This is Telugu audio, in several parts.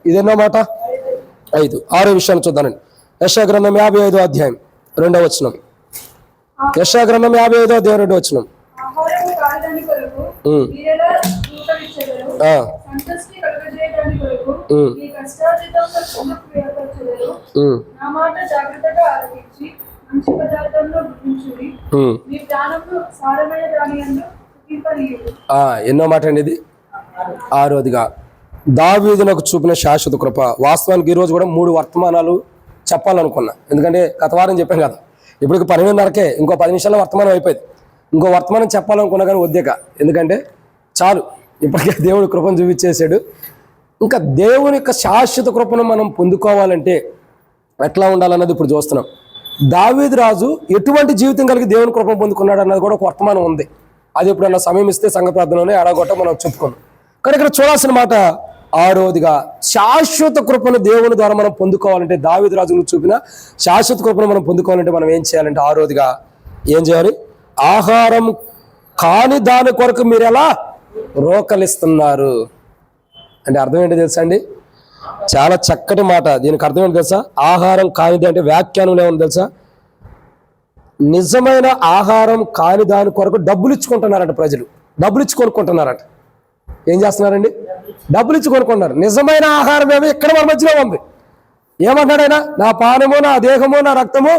ఇదేనో మాట 5. 6వ విషయాన్ని చూద్దానండి. యెషయా గ్రంథం 55వ అధ్యాయం 2వ వచనం. యెషయా గ్రంథం 55వ అధ్యాయం 2వ వచనం. ఎన్నో మాట అండి ఇది? 6వదిగా దావీదునకు చూపిన శాశ్వత కృప. వాస్తవానికి ఈరోజు కూడా 3 వర్తమానాలు చెప్పాలనుకున్నా, ఎందుకంటే గత వారం చెప్పాను కదా, ఇప్పటికి 12:30కే ఇంకో 10 నిమిషాల్లో వర్తమానం అయిపోయింది. ఇంకో వర్తమానం చెప్పాలనుకున్నా కానీ వద్దేక, ఎందుకంటే చాలు ఇప్పటికే దేవుడు కృపను చూపించేశాడు. ఇంకా దేవుని యొక్క శాశ్వత కృపను మనం పొందుకోవాలంటే ఎట్లా ఉండాలన్నది ఇప్పుడు చూస్తున్నాం. దావీదు రాజు ఎటువంటి జీవితం కలిగి దేవుని కృపను పొందుకున్నాడు అన్నది కూడా ఒక వర్తమానం ఉంది. అది ఎప్పుడన్నా సమయం ఇస్తే సంఘ ప్రార్థనలోనే అడగొట్ట మనం చెప్పుకున్నాం. కానీ ఇక్కడ చూడాల్సిన మాట 6వదిగా శాశ్వత కృపను దేవుని ద్వారా మనం పొందుకోవాలంటే, దావీదు రాజును చూపిన శాశ్వత కృపను మనం పొందుకోవాలంటే మనం ఏం చేయాలంటే 6వదిగా ఏం చేయాలి? ఆహారం కాని దాని కొరకు మీరు ఎలా రోకలిస్తున్నారు అంటే అర్థం ఏంటో తెలుసా అండి? చాలా చక్కటి మాట. దీనికి అర్థం ఏంటో తెలుసా? ఆహారం కానిది అంటే వ్యాఖ్యానంలో ఏమో తెలుసా? నిజమైన ఆహారం కాని దాని కొరకు డబ్బులు ఇచ్చి కొంటున్నారంట ప్రజలు. డబ్బులు ఇచ్చి కొనుక్కుంటున్నారంట. ఏం చేస్తున్నారండి? డబ్బులు ఇచ్చి కొనుక్కుంటున్నారు. నిజమైన ఆహారం ఏమో ఇక్కడ మన మధ్యలో ఉంది. ఏమంటాడైనా? నా పానము, నా దేహము, నా రక్తము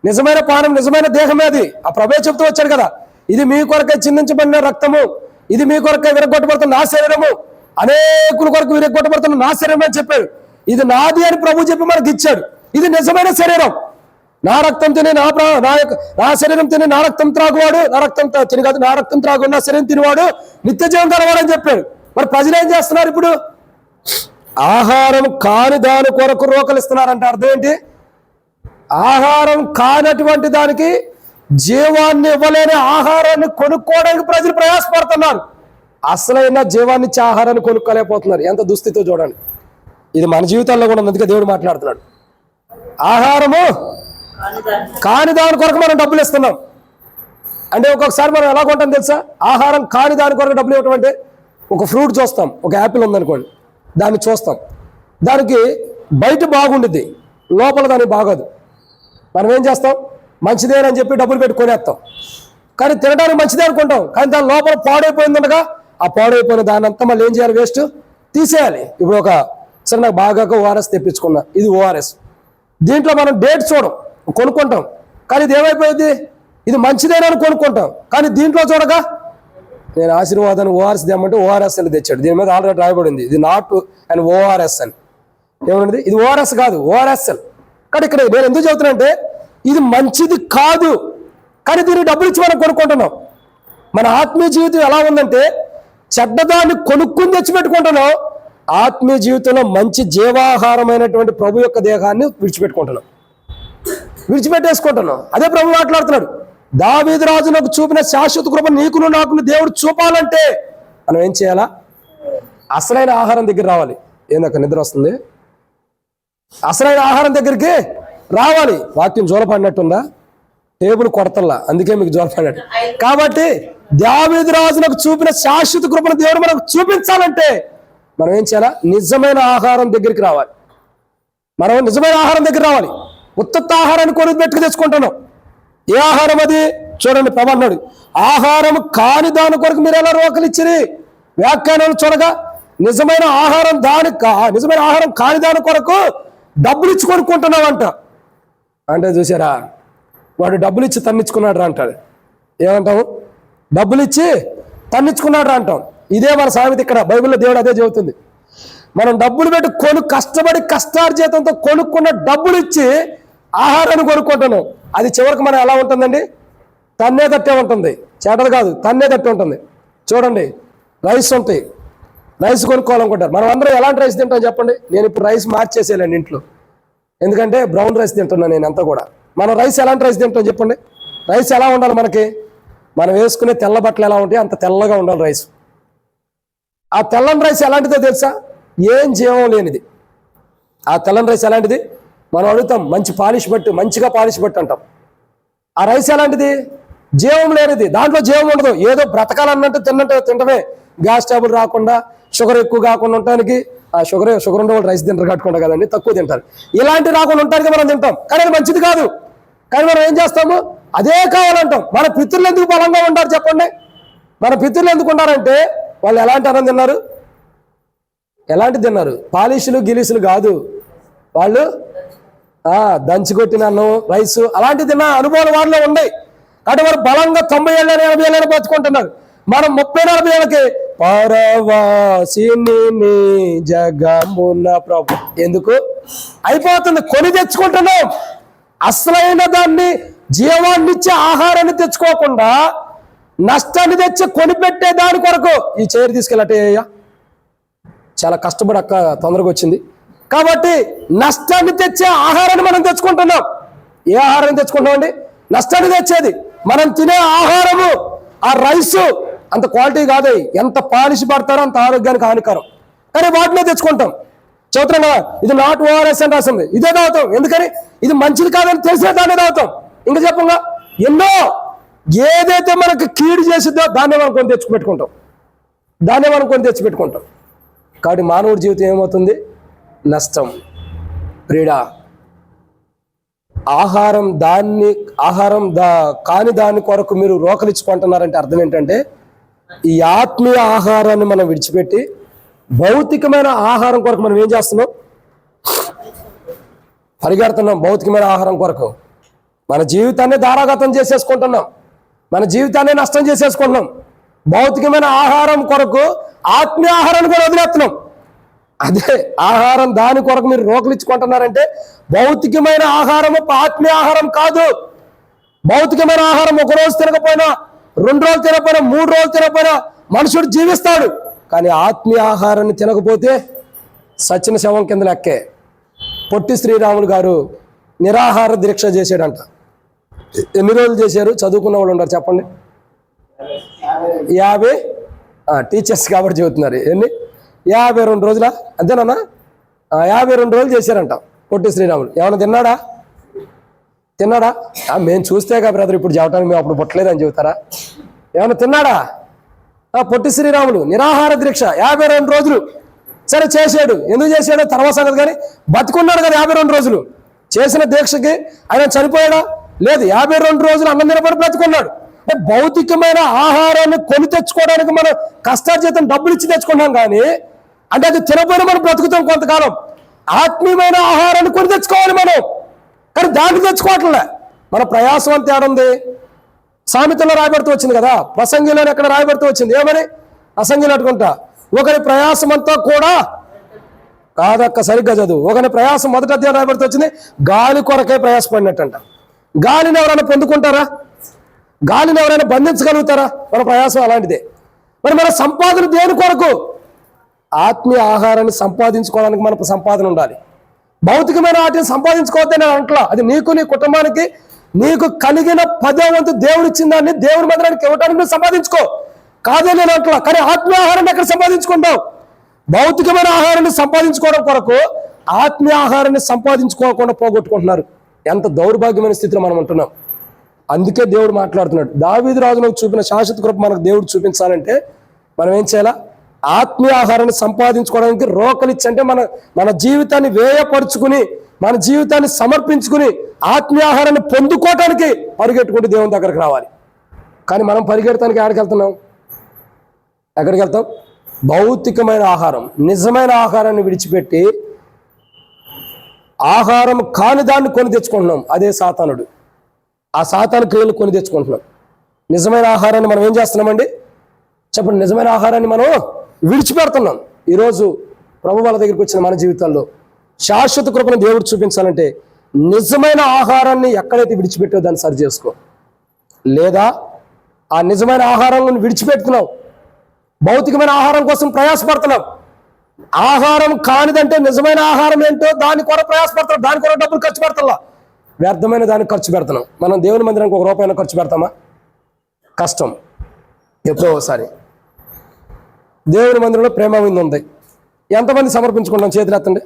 నిజమైన పానం, నిజమైన దేహమే. అది ఆ ప్రభే చెప్తూ వచ్చాడు కదా, ఇది మీ కొరకే చిందించబడిన రక్తము, ఇది మీ కొరకే విరగొట్టబడుతున్న నా శరీరము, అనేకుల కొరకు విరగొట్టబడుతున్న నా శరీరం అని చెప్పాడు. ఇది నాది అని ప్రభు చెప్పి మనకి ఇచ్చాడు. ఇది నిజమైన శరీరం. నా రక్తం తిని నా శరీరం తిని నా రక్తం త్రాగువాడు, నా రక్తం తిని కాదు, నా రక్తం త్రాగు నా శరీరం తినివాడు నిత్య జీవం కలవాడు అని చెప్పాడు. మరి ప్రజలు ఏం చేస్తున్నారు ఇప్పుడు? ఆహారం కాని దాని కొరకు రోకలిస్తున్నారంటే అర్థం ఏంటి? ఆహారం కానటువంటి దానికి, జీవాన్ని ఇవ్వలేని ఆహారాన్ని కొనుక్కోవడానికి ప్రజలు ప్రయాసపడుతున్నారు. అసలైన జీవాన్ని ఇచ్చే ఆహారాన్ని కొనుక్కోలేకపోతున్నారు. ఎంత దుస్థితితో చూడండి. ఇది మన జీవితాల్లో కూడా అందుకే దేవుడు మాట్లాడుతున్నాడు. ఆహారము కాని దాని కొరకు మనం డబ్బులు ఇస్తున్నాం అంటే, ఒక్కొక్కసారి మనం ఎలా కొంటాం తెలుసా? ఆహారం కాని దాని కొరకు డబ్బులు ఇవ్వటం అంటే, ఒక ఫ్రూట్ చూస్తాం, ఒక యాపిల్ ఉందనుకోండి, దాన్ని చూస్తాం, దానికి బయట బాగుంటుంది, లోపల దానికి బాగోదు. మనం ఏం చేస్తాం? మంచిదేనని చెప్పి డబ్బులు పెట్టి కొనేస్తాం. కానీ తినడానికి మంచిదే అనుకుంటాం, కానీ దాని లోపల పాడైపోయిందనగా ఆ పాడైపోయిన దాని అంతా మళ్ళీ ఏం చేయాలి? వేస్ట్ తీసేయాలి. ఇప్పుడు సరే నాకు బాగా ఓఆర్ఎస్ తెప్పించుకున్నా, ఇది ఓఆర్ఎస్. దీంట్లో మనం డేట్ చూడం, కొనుక్కుంటాం, కానీ ఇది ఏమైపోయింది? ఇది మంచిదేనని కొనుక్కుంటాం, కానీ దీంట్లో చూడగా నేను ఆశీర్వాదాన్ని ఓఆర్ఎస్ తెమ్మంటే ఓఆర్ఎస్ అని తెచ్చాడు. దీని మీద ఆల్రెడీ రాయబడింది ఇది నాట్ అండ్ ఓఆర్ఎస్ అని. ఏమన్నది? ఇది ఓఆర్ఎస్ కాదు, ఓఆర్ఎస్ఎల్. కానీ ఇక్కడ నేను ఎందుకు చెబుతున్నా అంటే, ఇది మంచిది కాదు, కానీ దీనికి డబ్బులు ఇచ్చి మనం కొనుక్కుంటున్నాం. మన ఆత్మీయ జీవితం ఎలా ఉందంటే, చెడ్డదాన్ని కొనుక్కుని తెచ్చిపెట్టుకుంటున్నాం. ఆత్మీయ జీవితంలో మంచి జీవాహారమైనటువంటి ప్రభు యొక్క దేహాన్ని విడిచిపెట్టేసుకుంటున్నాం. అదే ప్రభు మాట్లాడుతున్నాడు. దావీదు రాజు నాకు చూపిన శాశ్వత కృప నీకును నాకును దేవుడు చూపాలంటే మనం ఏం చేయాలా? అసలైన ఆహారం దగ్గర రావాలి. ఏందక్క నిద్ర వస్తుంది? అసలైన ఆహారం దగ్గరికి రావాలి. వాక్యం జోలపడినట్టుందా? టేబుల్ కొడతల్లా, అందుకే మీకు జోలపడినట్టు. కాబట్టి దావీదు రాజు నాకు చూపిన శాశ్వత కృపను దేవుడు మనకు చూపించాలంటే మనం ఏం చేయాలా? నిజమైన ఆహారం దగ్గరికి రావాలి. మనం నిజమైన ఆహారం దగ్గర రావాలి. ఉత్తత్త ఆహారాన్ని కొని పెట్టుకు తెచ్చుకుంటున్నాం. ఏ ఆహారం అది? చూడండి, ప్రభు అన్నాడు, ఆహారం కాని దాని కొరకు మీరు ఎలా రోకలిచ్చిరి? వ్యాఖ్యానాలు చూడగా నిజమైన ఆహారం నిజమైన ఆహారం కాని దాని కొరకు డబ్బులు ఇచ్చి కొనుక్కుంటున్నావంట. అంటే చూసారా, వాడు డబ్బులు ఇచ్చి తన్నించుకున్నాడు రా అంటాడు. ఏమంటావు? డబ్బులు ఇచ్చి తన్నించుకున్నాడు రా అంటాం. ఇదే మన సామెత. ఇక్కడ బైబిల్లో దేవుడు అదే చెబుతుంది. మనం డబ్బులు పెట్టి కష్టపడి కష్టార్జితంతో కొనుక్కున్న డబ్బులు ఇచ్చి ఆహారాన్ని కొనుక్కుంటున్నాం. అది చివరికి మనం ఎలా ఉంటుందండి? తన్నే తట్టే ఉంటుంది. చేటలు కాదు, తన్నే తట్టే ఉంటుంది. చూడండి, రైస్ ఉంటాయి, రైస్ కొనుక్కోవాలనుకుంటారు. మనం అందరం ఎలాంటి రైస్ తింటాం చెప్పండి? నేను ఇప్పుడు రైస్ మార్చేసేయాలండి ఇంట్లో, ఎందుకంటే బ్రౌన్ రైస్ తింటున్నాను నేను అంతా కూడా. మనం రైస్ ఎలాంటి రైస్ తింటాం చెప్పండి? రైస్ ఎలా ఉండాలి మనకి? మనం వేసుకునే తెల్ల బట్టలు ఎలా ఉంటాయి అంత తెల్లగా ఉండాలి రైస్. ఆ తెల్లని రైస్ ఎలాంటిదో తెలుసా? ఏం జీవం లేనిది. ఆ తెల్లని రైస్ ఎలాంటిది? మనం అడుగుతాం, మంచి పాలిష్ బట్టి, మంచిగా పాలిష్ బట్టి అంటాం. ఆ రైస్ ఎలాంటిది? జీవం లేనిది. దాంట్లో జీవం ఉండదు. ఏదో బ్రతకాలన్నట్టు తింటమే. గ్యాస్ ట్రబుల్ రాకుండా, షుగర్ ఎక్కువ కాకుండా ఉండటానికి, షుగర్ ఉండే వాళ్ళు రైస్ తింటారు కట్టుకుంటారు కదండి, తక్కువ తింటారు. ఇలాంటి రాకుండా ఉంటానికి మనం తింటాం, కానీ అది మంచిది కాదు. కానీ మనం ఏం చేస్తాము, అదే కావాలంటాం. మన పితృలు ఎందుకు బలంగా ఉంటారు చెప్పండి? మన పితృలు ఎందుకు ఉన్నారంటే వాళ్ళు ఎలాంటి అన్నం తిన్నారు? ఎలాంటి తిన్నారు? పాలిషులు గిలీసులు కాదు, వాళ్ళు దంచికొట్టిన అన్నం, రైసు అలాంటి తిన్న అనుభవాలు వాళ్ళలో ఉన్నాయి. అంటే వారు బలంగా 90 ఏళ్ళ 80 ఏళ్ళని బతుకుంటున్నారు. మనం 30-40 ఏళ్ళకి పరవాసిని జగమున ప్రభు ఎందుకు అయిపోతుంది? కొని తెచ్చుకుంటున్నాం. అసలైన దాన్ని, జీవాన్నిచ్చే ఆహారాన్ని తెచ్చుకోకుండా నష్టాన్ని తెచ్చి కొనిపెట్టే దాని కొరకు ఈ చైర్ తీసుకెళ్ళటయ్యా చాలా కష్టపడి అక్క తొందరగా వచ్చింది కాబట్టి నష్టాన్ని తెచ్చే ఆహారాన్ని మనం తెచ్చుకుంటున్నాం. ఏ ఆహారం తెచ్చుకుంటాం అండి? నష్టాన్ని తెచ్చేది. మనం తినే ఆహారము, ఆ రైసు అంత క్వాలిటీ కాదు, ఎంత పాలిష్ పడతారో అంత ఆరోగ్యానికి హానికరం, కానీ వాటినే తెచ్చుకుంటాం. చెబుతున్నాం కదా, ఇది నాట్ ఓఆర్ఎస్ అని రాసింది, ఇదే తాగుతాం. ఎందుకని? ఇది మంచిది కాదని తెలిసే దాన్ని తాగుతాం. ఇంకా చెప్పంగా ఎన్నో ఏదైతే మనకు కీడు చేసిద్దో దాన్నే మనం కొని తెచ్చిపెట్టుకుంటాం, కాబట్టి మానవుడి జీవితం ఏమవుతుంది? నష్టం. ప్రియుడా, ఆహారం కాని దాని కొరకు మీరు రోకలిచ్చుకుంటున్నారంటే అర్థం ఏంటంటే ఈ ఆత్మీయ ఆహారాన్ని మనం విడిచిపెట్టి భౌతికమైన ఆహారం కొరకు మనం ఏం చేస్తున్నాం? పరిగెడుతున్నాం. భౌతికమైన ఆహారం కొరకు మన జీవితాన్ని దారాగతం చేసేసుకుంటున్నాం, మన జీవితాన్ని నష్టం చేసేసుకుంటున్నాం. భౌతికమైన ఆహారం కొరకు ఆత్మీయ ఆహారాన్ని కూడా వదిలేస్తున్నాం. అదే ఆహారం దాని కొరకు మీరు రోకలిచ్చుకుంటున్నారంటే భౌతికమైన ఆహారము ఆత్మీయ ఆహారం కాదు. భౌతికమైన ఆహారం 1 రోజు తినకపోయినా, 2 రోజులు తినకపోయినా, 3 రోజులు తినకపోయినా మనుషుడు జీవిస్తాడు. కానీ ఆత్మీయ ఆహారాన్ని తినకపోతే సచిన శవం కింద లెక్కే. పొట్టి శ్రీరాములు గారు నిరాహార దీక్ష చేశాడంట. ఎన్ని రోజులు చేశారు? చదువుకున్న వాళ్ళు ఉన్నారు చెప్పండి. 50 టీచర్స్ కాబట్టి చెబుతున్నారు. ఎన్ని? 52 రోజులా? అంతేనా? 52 రోజులు చేశారంట పొట్టి శ్రీరాములు. ఏమైనా తిన్నాడా? మేము చూస్తేగా బ్రదర్ ఇప్పుడు చెప్పడానికి మేము అప్పుడు పుట్టలేదని చెబుతారా? ఏమైనా తిన్నాడా? పొట్టి శ్రీరాములు నిరాహార దీక్ష 52 రోజులు సరే చేశాడు. ఎందుకు చేశాడు తర్వాత సంగతి, కానీ బతుకున్నాడు కదా 52 రోజులు. చేసిన దీక్షకి ఆయన చనిపోయాడా? లేదు. 52 రోజులు అన్నం తినబడి బ్రతుకున్నాడు. భౌతికమైన ఆహారాన్ని కొని తెచ్చుకోవడానికి మనం కష్టార్జితం డబ్బులు ఇచ్చి తెచ్చుకున్నాం, కానీ అంటే అది తినపోయినా మనం బ్రతుకుతాం కొంతకాలం. ఆత్మీయమైన ఆహారాన్ని కొని తెచ్చుకోవాలి మనం, కానీ దాన్ని తెచ్చుకోవట్లే. మన ప్రయాసం అంత ఏడుంది? సామెతలో రాయబడుతూ వచ్చింది కదా, ప్రసంగిలో ఎక్కడ రాయబడుతూ వచ్చింది? ఏమని? అసంగిలో అట్టుకుంటా ఒకరి ప్రయాసం అంతా కూడా కాదక్క, సరిగ్గా చదువు. ఒకరి ప్రయాసం మొదట అధ్యాయం రాయబడుతూ వచ్చింది, గాలి కొరకే ప్రయాసపడినట్టంట. గాలిని ఎవరైనా పొందుకుంటారా? గాలిని ఎవరైనా బంధించగలుగుతారా? మన ప్రయాసం అలాంటిదే. మరి మన సంపాదన దేని కొరకు? ఆత్మీయ ఆహారాన్ని సంపాదించుకోవడానికి మనకు సంపాదన ఉండాలి. భౌతికమైన వాటిని సంపాదించుకోవద్దని నేను అంటలా. అది నీకు, నీ కుటుంబానికి, నీకు కలిగిన 10వ వంతు దేవుడు ఇచ్చిన దాన్ని దేవుడి మందిరానికి ఇవ్వడానికి నువ్వు సంపాదించుకో, కాదే నేను అంటలా. కానీ ఆత్మీయ ఆహారాన్ని ఎక్కడ సంపాదించుకుంటావు? భౌతికమైన ఆహారాన్ని సంపాదించుకోవడం కొరకు ఆత్మీయ ఆహారాన్ని సంపాదించుకోకుండా పోగొట్టుకుంటున్నారు. ఎంత దౌర్భాగ్యమైన స్థితిలో మనం ఉంటున్నాం. అందుకే దేవుడు మాట్లాడుతున్నాడు. దావీదు రాజులకు చూపిన శాశ్వత కృప మనకు దేవుడు చూపించాలంటే మనం ఏం చేయాలా? ఆత్మీయ ఆహారాన్ని సంపాదించుకోవడానికి రోకలిచ్చంటే మన జీవితాన్ని వ్యయపరుచుకుని, మన జీవితాన్ని సమర్పించుకుని ఆత్మీయ ఆహారాన్ని పొందుకోవటానికి పరిగెట్టుకుంటూ దేవుని దగ్గరకు రావాలి. కానీ మనం పరిగెడటానికి ఎక్కడికి వెళ్తాం? భౌతికమైన ఆహారం, నిజమైన ఆహారాన్ని విడిచిపెట్టి ఆహారం కాని దాన్ని కొని తెచ్చుకుంటున్నాం. అదే సాతానుడు. ఆ సాతాను క్రియలు కొని తెచ్చుకుంటున్నాం. నిజమైన ఆహారాన్ని మనం ఏం చేస్తున్నామండి? చెప్పండి. నిజమైన ఆహారాన్ని మనం విడిచిపెడుతున్నాం. ఈరోజు ప్రభు వాళ్ళ దగ్గరికి వచ్చిన మన జీవితాల్లో శాశ్వత కృపను దేవుడు చూపించాలంటే నిజమైన ఆహారాన్ని ఎక్కడైతే విడిచిపెట్టో దాన్ని సరి చేసుకో. లేదా ఆ నిజమైన ఆహారాన్ని విడిచిపెడుతున్నావు, భౌతికమైన ఆహారం కోసం ప్రయాసపడుతున్నాం. ఆహారం కానిదంటే నిజమైన ఆహారం ఏంటో దాని కొర ప్రయాసపడుతున్నాం, దాని కొర డబ్బులు ఖర్చు పెడతా, వ్యర్థమైన దానికి ఖర్చు పెడుతున్నాం. మనం దేవుని మందిరానికి 1 రూపాయి ఖర్చు పెడతామా? కష్టం. ఎప్పుడో ఒకసారి. దేవుని మందిరంలో ప్రేమ విందు ఉంది. ఎంతమంది సమర్పించుకుంటాం? చేతులు ఎత్తండి.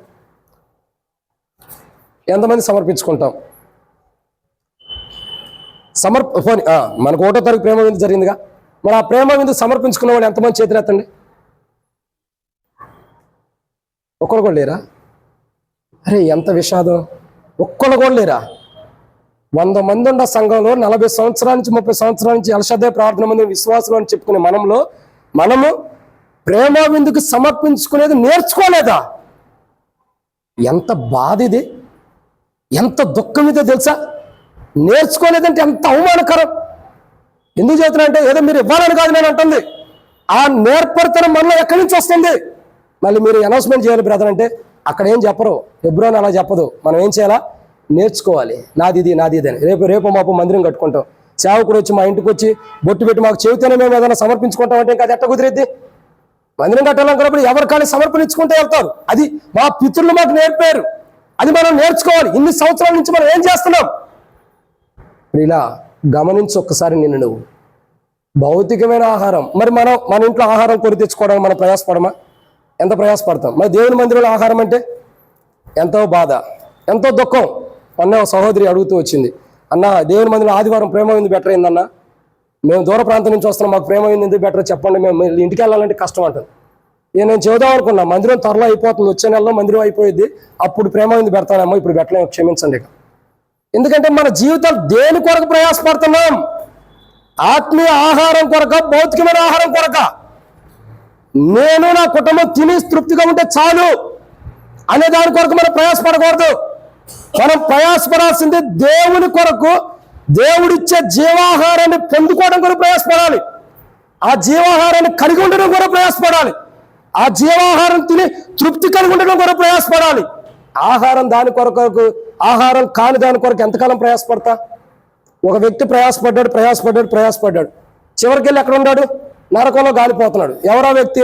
ఎంతమంది సమర్పించుకుంటాం? మనకు 1వ తారీఖు ప్రేమ విందు జరిగిందిగా, మరి ఆ ప్రేమ విందు సమర్పించుకున్న వాళ్ళు ఎంతమంది చేతులు ఎత్తండి. ఒక్కరు కూడా లేరా? అరే ఎంత విషాదం, ఒక్కరు కూడా లేరా? 100 మంది ఉన్న సంఘంలో 40 సంవత్సరాల నుంచి 30 సంవత్సరాల నుంచి ఎల్షద్దాయ్ ప్రార్థన మంది విశ్వాసం అని చెప్పుకునే మనము ప్రేమ విందుకు సమర్పించుకునేది నేర్చుకోలేదా? ఎంత బాధ ఇది, ఎంత దుఃఖం ఇదో తెలుసా? నేర్చుకోలేదంటే ఎంత అవమానకరం. ఎందుకు చెబుతున్నా అంటే ఏదో మీరు ఇవ్వాలని కాదు నేను అంటుంది, ఆ నేర్పరితనం మనలో ఎక్కడి నుంచి వస్తుంది? మళ్ళీ మీరు అనౌన్స్మెంట్ చేయాలి బ్రదర్ అంటే అక్కడ ఏం చెప్పరు, హెబ్రోన్ అలా చెప్పదు. మనం ఏం చేయాలా? నేర్చుకోవాలి. నాది ఇది అని. రేపు మాపు మందిరం కట్టుకుంటాం, సేవకుడు వచ్చి మా ఇంటికి వచ్చి బొట్టు పెట్టి మాకు చెబితేనే మేము ఏదైనా సమర్పించుకుంటాం అంటే ఇంకా అది ఎట్ట కుదిరిద్ది? మందిరం కట్టాలనుకున్నప్పుడు ఎవరి కానీ సమర్పించుకుంటే వెళ్తారు. అది మా పితరులు మాకు నేర్పారు, అది మనం నేర్చుకోవాలి. ఇన్ని సంవత్సరాల నుంచి మనం ఏం చేస్తున్నాం? ఇలా గమనించి ఒక్కసారి నువ్వు భౌతికమైన ఆహారం, మరి మన ఇంట్లో ఆహారం కొని తెచ్చుకోవడానికి మనం ప్రయాసపడమా? ఎంత ప్రయాసపడతాం? మరి దేవుని మందిరంలో ఆహారం అంటే ఎంతో బాధ, ఎంతో దుఃఖం. అన్న సహోదరి అడుగుతూ వచ్చింది, అన్న దేవుని మందిరంలో ఆదివారం ప్రేమ విందు బెటర్ అయిందన్న, మేము దూర ప్రాంతం నుంచి వస్తున్నాం, మాకు ప్రేమ విందు ఎందుకు బెటర్ చెప్పండి, మేము ఇంటికి వెళ్ళాలంటే కష్టం అంటాను. నేను చెబుదాం అనుకున్నా, మందిరం త్వరలో అయిపోతుంది, వచ్చే నెలలో మందిరం అయిపోయింది, అప్పుడు ప్రేమ విందు పెడతానేమో, ఇప్పుడు పెట్టలేము, క్షమించండి. ఎందుకంటే మన జీవితాలు దేని కొరకు ప్రయాసపడుతున్నాం? ఆత్మీయ ఆహారం కొరక, భౌతికమైన ఆహారం కొరక? నేను నా కుటుంబం తిని తృప్తిగా ఉంటే చాలు అనే దాని కొరకు మనం ప్రయాసపడకూడదు. మనం ప్రయాసపడాల్సింది దేవుని కొరకు, దేవుడిచ్చే జీవాహారాన్ని పొందుకోవడం కొరకు ప్రయాసపడాలి. ఆ జీవాహారాన్ని కలిగి ఉండడం కొరకు ప్రయాసపడాలి. ఆ జీవాహారం తిని తృప్తి కలిగి ఉండడం కొరకు ప్రయాసపడాలి. ఆహారం దాని కొరకు, ఆహారం కాని దాని కొరకు ఎంతకాలం ప్రయాసపడతా? ఒక వ్యక్తి ప్రయాసపడ్డాడు, చివరికి వెళ్ళి ఎక్కడ ఉన్నాడు? నరకంలో గాలిపోతున్నాడు. ఎవరో వ్యక్తి?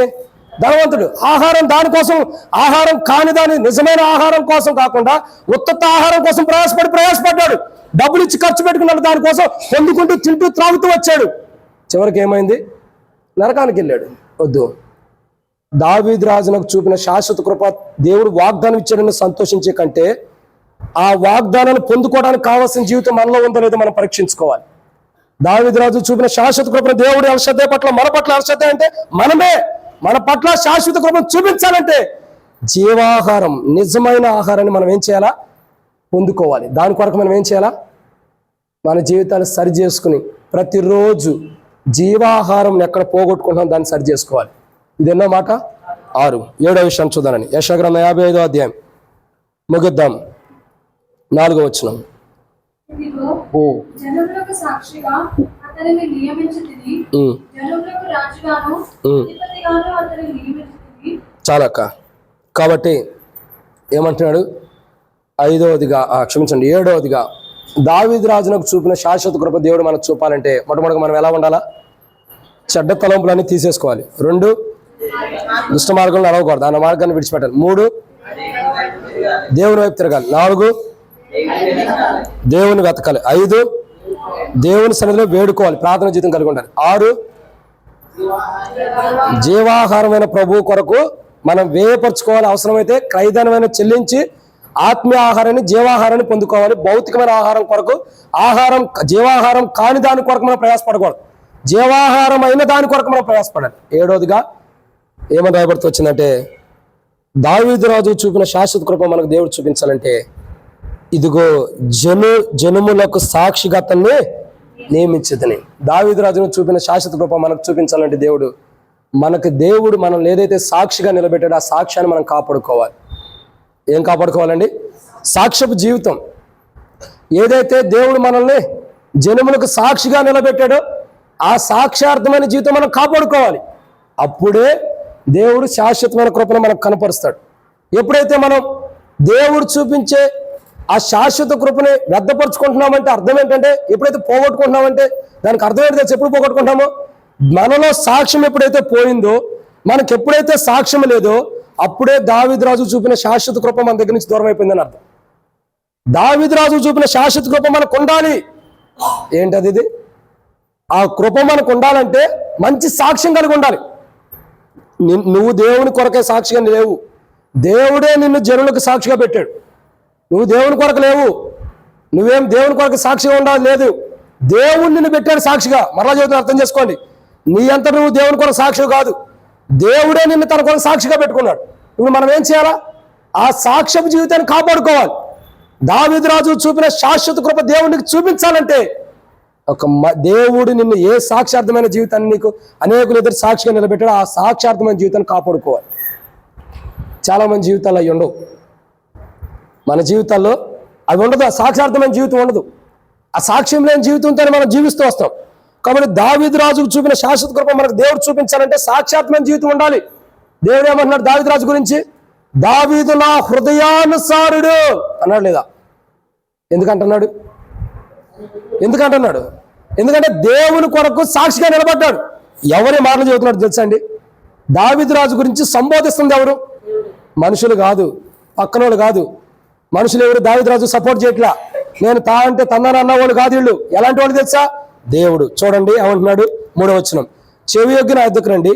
ధనవంతుడు. ఆహారం దానికోసం, ఆహారం కాని దాని నిజమైన ఆహారం కోసం కాకుండా ఉత్తత్త ఆహారం కోసం ప్రయాసపడ్డాడు. డబ్బులు ఇచ్చి ఖర్చు పెట్టుకున్నాడు, దానికోసం పొందుకుంటూ తింటూ త్రాగుతూ వచ్చాడు. చివరికి ఏమైంది? నరకానికి వెళ్ళాడు. వద్దు. దావీదు రాజునకు చూపిన శాశ్వత కృప, దేవుడు వాగ్దానం ఇచ్చాడని సంతోషించే కంటే ఆ వాగ్దానాన్ని పొందుకోవడానికి కావాల్సిన జీవితం మనలో ఉందో లేదో మనం పరీక్షించుకోవాలి. దావీదు రాజు చూపిన శాశ్వత కృపను దేవుడు ఎల్షద్దాయ్ పట్ల, మన పట్ల ఎల్షద్దాయ్ అంటే మనమే, మన పట్ల శాశ్వత కృపను చూపించాలంటే జీవాహారం, నిజమైన ఆహారాన్ని మనం ఏం చేయాలా? పొందుకోవాలి. దాని కొరకు మనం ఏం చేయాలా? మన జీవితాన్ని సరి చేసుకుని ప్రతిరోజు జీవాహారం ఎక్కడ పోగొట్టుకుంటాం దాన్ని సరి చేసుకోవాలి. ఇది ఎన్నో మాట? 6. 7వ విషయాన్ని చూద్దానని. యెషయా గ్రంథం 55వ అధ్యాయం ముగిద్దాం. 4వ వచనం. జనములకు సాక్షిగా అతనిని నియమించితిని, జనములకు రాజుగాను అధిపతిగాను అతనిని నియమించితిని. చాలక్క. కాబట్టి ఏమంటున్నాడు? 7వదిగా దావీదు రాజునకు చూపిన శాశ్వత కృప దేవుడు మనకు చూపాలంటే మొట్టమొదటిగా మనం ఎలా ఉండాలా? చెడ్డ తలంపులన్నీ తీసేసుకోవాలి. 2, దుష్ట మార్గంలో నడవకూడదు, ఆ మార్గాన్ని విడిచిపెట్టాలి. 3, దేవుని వైపు తిరగాలి. 4, దేవుని వెతకాలి. 5, దేవుని సన్నిధిలో వేడుకోవాలి, ప్రార్థన జీవితం కలిగి ఉండాలి. 6, జీవాహారమైన ప్రభువు కొరకు మనం వ్యయపరచుకోవాలి. అవసరమైతే క్రయధనమైన చెల్లించి ఆత్మీయ ఆహారాన్ని, జీవాహారాన్ని పొందుకోవాలి. భౌతికమైన ఆహారం కొరకు, జీవాహారం కాని దాని కొరకు మనం ప్రయాసపడకూడదు, జీవాహారం అయిన దాని కొరకు మనం ప్రయాసపడాలి. 7వదిగా ఏమని రాయబడుతూ వచ్చిందంటే, దావీదు రాజు చూపిన శాశ్వత కృప మనకు దేవుడు చూపించాలంటే, ఇదిగో జనములకు సాక్షిగా అతన్ని నియమించదని. దావీదు రాజును చూపిన శాశ్వత కృప మనకు చూపించాలంటే దేవుడు మనం ఏదైతే సాక్షిగా నిలబెట్టాడో ఆ సాక్ష్యాన్ని మనం కాపాడుకోవాలి. ఏం కాపాడుకోవాలండి? సాక్ష్యపు జీవితం. ఏదైతే దేవుడు మనల్ని జనములకు సాక్షిగా నిలబెట్టాడో ఆ సాక్ష్యార్థమైన జీవితం మనం కాపాడుకోవాలి. అప్పుడే దేవుడు శాశ్వతమైన కృపను మనకు కనపరుస్తాడు. ఎప్పుడైతే మనం దేవుడు చూపించే ఆ శాశ్వత కృపని వ్యర్థపరుచుకుంటున్నామంటే అర్థం ఏంటంటే, ఎప్పుడైతే పోగొట్టుకుంటున్నామంటే దానికి అర్థం ఏంటో తెలిసి ఎప్పుడు పోగొట్టుకుంటామో, మనలో సాక్ష్యం ఎప్పుడైతే పోయిందో, మనకి ఎప్పుడైతే సాక్ష్యం లేదో అప్పుడే దావీదు రాజు చూపిన శాశ్వత కృప మన దగ్గర నుంచి దూరం అయిపోయిందని అర్థం. దావీదు రాజు చూపిన శాశ్వత కృప మనకు ఉండాలి. ఏంటది? ఇది ఆ కృప మనకు ఉండాలంటే మంచి సాక్ష్యం కలిగి ఉండాలి. నువ్వు దేవుని కొరకే సాక్షిగా లేవు, దేవుడే నిన్ను జనులకు సాక్షిగా పెట్టాడు. నువ్వు దేవుని కొరకు లేవు, నువ్వేం దేవుని కొరకు సాక్షిగా ఉండాలి లేదు, దేవుడు నిన్ను పెట్టాడు సాక్షిగా. మరలా చదువుతున్నా, అర్థం చేసుకోండి. నీ అంతా నువ్వు దేవుని కొరకు సాక్షి కాదు, దేవుడే నిన్ను తన కొరకు సాక్షిగా పెట్టుకున్నాడు. ఇప్పుడు మనం ఏం చేయాలా? ఆ సాక్ష్యపు జీవితాన్ని కాపాడుకోవాలి. దావీదు రాజు చూపిన శాశ్వత కృప దేవునికి చూపించాలంటే దేవుడు నిన్ను ఏ సాక్షార్థమైన జీవితాన్ని నీకు అనేకులు ఎదురు సాక్షిగా నిలబెట్టాడో ఆ సాక్షార్థమైన జీవితాన్ని కాపాడుకోవాలి. చాలా మంది జీవితాలు అవి ఉండవు. మన జీవితాల్లో అవి ఉండదు. ఆ సాక్షార్థమైన జీవితం ఉండదు. ఆ సాక్ష్యం లేని జీవితంతో మనం జీవిస్తూ వస్తాం. కాబట్టి దావీదు రాజుకు చూపిన శాశ్వత కృప మనకు దేవుడు చూపించాలంటే సాక్షాత్మైన జీవితం ఉండాలి. దేవుడు ఏమంటున్నాడు దావీదు రాజు గురించి? దావీదు నా హృదయానుసారుడు అన్నాడు లేదా? ఎందుకంటున్నాడు? ఎందుకంటే దేవుని కొరకు సాక్షిగా నిలబడ్డాడు. ఎవరి మాటలు చెబుతున్నాడు తెలుసా అండి? దావీదు రాజు గురించి సంబోధిస్తుంది ఎవరు? మనుషులు కాదు, పక్కనోళ్ళు కాదు. మనుషులు ఎవరు దావీదు రాజు సపోర్ట్ చేయట్లా. నేను తా అంటే తన్నాను అన్నవాళ్ళు కాదు వీళ్ళు. ఎలాంటి వాళ్ళు తెలుసా? దేవుడు. చూడండి ఏమంటున్నాడు 3వ వచనం, చెవి యొగ్గి నా ఎద్దుకు రండి,